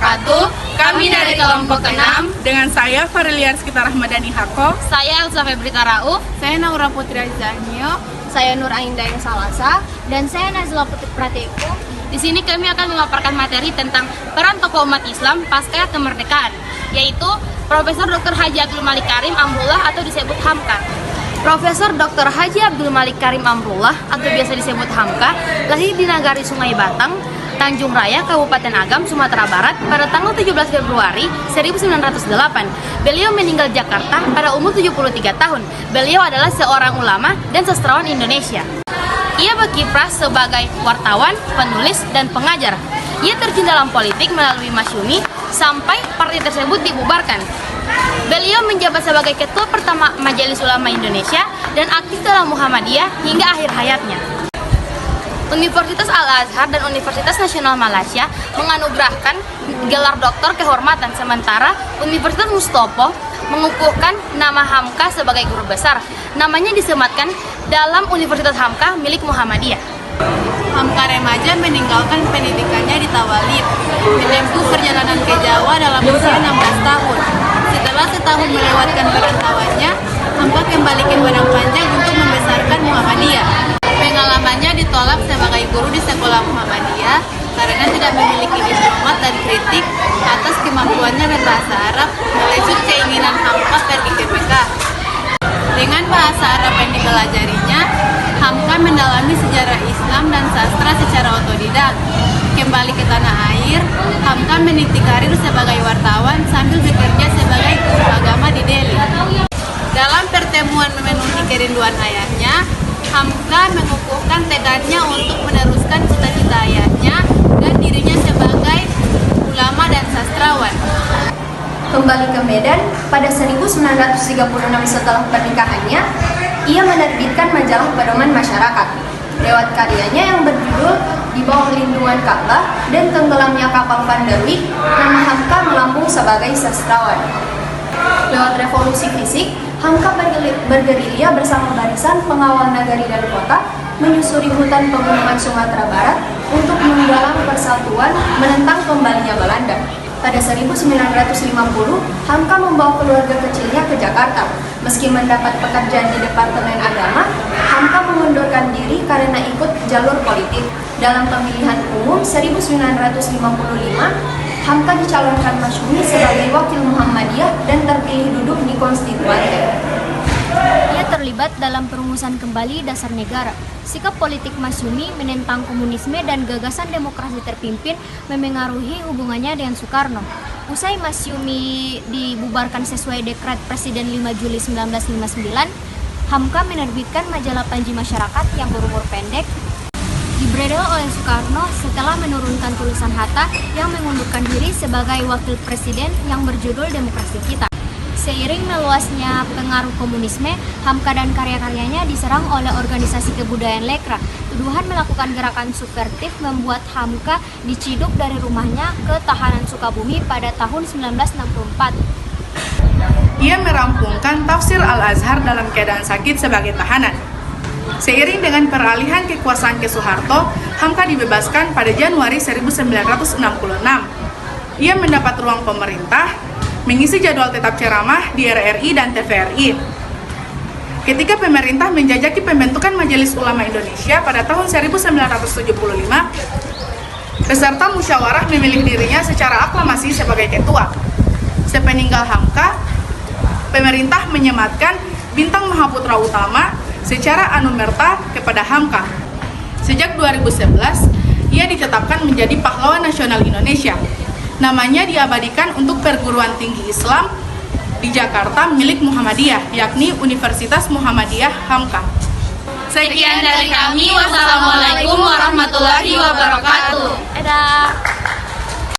wabarakatuh. Kami dari kelompok 6 dengan saya Fariliar Sekitar Rahmadani Hako, saya Elsa Febrita Rauh, saya Naura Putri Zanio, saya Nur Ainda yang Salasa, dan saya Nazla Putri Prateku. Di sini kami akan memaparkan materi tentang peran tokoh umat Islam pasca kemerdekaan, yaitu Profesor Dr. Haji Abdul Malik Karim Amrullah atau disebut Hamka. Profesor Dr. Haji Abdul Malik Karim Amrullah atau biasa disebut Hamka lahir di Nagari Sungai Batang, Tanjung Raya, Kabupaten Agam, Sumatera Barat pada tanggal 17 Februari 1908. Beliau meninggal Jakarta pada umur 73 tahun. Beliau adalah seorang ulama dan sastrawan Indonesia. Ia berkiprah sebagai wartawan, penulis, dan pengajar. Ia terjun dalam politik melalui Masyumi sampai partai tersebut dibubarkan. Beliau menjabat sebagai ketua pertama Majelis Ulama Indonesia dan aktif dalam Muhammadiyah hingga akhir hayatnya. Universitas Al-Azhar dan Universitas Nasional Malaysia menganugerahkan gelar doktor kehormatan, sementara Universitas Mustopo mengukuhkan nama Hamka sebagai guru besar. Namanya disematkan dalam Universitas Hamka milik Muhammadiyah. Hamka remaja meninggalkan pendidikannya di Tawalib, menempuh perjalanan ke Jawa dalam usia 16 tahun. Setelah setahun melewatkan perantauannya, Hamka kembali ke Padang Panjang untuk membesarkan Muhammadiyah. Pengalamannya ditolak sebagai guru di sekolah Muhammadiyah karena tidak memiliki diplomat dan kritik atas kemampuannya berbahasa Arab, melecut keinginan Hamka pergi ke Mekah. Dengan bahasa Arab yang dipelajarinya, Hamka mendalami sejarah Islam dan sastra secara otodidak. Kembali ke tanah air, Hamka meniti karir sebagai wartawan sambil bekerja sebagai guru agama di Delhi. Dalam pertemuan memenuhi kerinduan ayahnya, Hamka mengukuhkan tekadnya untuk meneruskan cita-cita ayahnya dan dirinya sebagai ulama dan sastrawan. Kembali ke Medan, pada 1936 setelah pernikahannya, ia menerbitkan majalah Pedoman Masyarakat. Lewat karyanya yang berjudul Di Bawah Lindungan Ka'bah dan Tenggelamnya Kapal Van der Wijk, nama Hamka melambung sebagai sastrawan. Lewat revolusi fisik, Hamka bergerilya bersama barisan pengawal nagari dan kota, menyusuri hutan pegunungan Sumatera Barat untuk menggalang persatuan menentang kembalinya Belanda. Pada 1950, Hamka membawa keluarga kecilnya ke Jakarta. Meski mendapat pekerjaan di Departemen Agama, Hamka mengundurkan diri karena ikut jalur politik. Dalam pemilihan umum 1955, Hamka dicalonkan Masyumi sebagai wakil Muhammadiyah dan terpilih duduk di Konstituante. Ia terlibat dalam perumusan kembali dasar negara. Sikap politik Masyumi menentang komunisme dan gagasan demokrasi terpimpin memengaruhi hubungannya dengan Soekarno. Usai Masyumi dibubarkan sesuai dekret Presiden 5 Juli 1959, Hamka menerbitkan majalah Panji Masyarakat yang berumur pendek, dibredel oleh Soekarno setelah menurunkan tulisan Hatta yang mengundurkan diri sebagai wakil presiden yang berjudul Demokrasi Kita. Seiring meluasnya pengaruh komunisme, Hamka dan karya-karyanya diserang oleh organisasi kebudayaan Lekra. Tuduhan melakukan gerakan subvertif membuat Hamka diciduk dari rumahnya ke tahanan Sukabumi pada tahun 1964. ia merampungkan tafsir Al-Azhar dalam keadaan sakit sebagai tahanan. Seiring dengan peralihan kekuasaan ke Soeharto, Hamka dibebaskan pada Januari 1966. Ia mendapat ruang pemerintah, mengisi jadwal tetap ceramah di RRI dan TVRI. Ketika pemerintah menjajaki pembentukan Majelis Ulama Indonesia pada tahun 1975, peserta musyawarah memilih dirinya secara aklamasi sebagai ketua. Sepeninggal Hamka, pemerintah menyematkan bintang Mahaputra Utama secara anumerta kepada Hamka. Sejak 2011, ia ditetapkan menjadi pahlawan nasional Indonesia. Namanya diabadikan untuk perguruan tinggi Islam di Jakarta milik Muhammadiyah, yakni Universitas Muhammadiyah Hamka. Sekian dari kami. Wassalamualaikum warahmatullahi wabarakatuh. Dadah.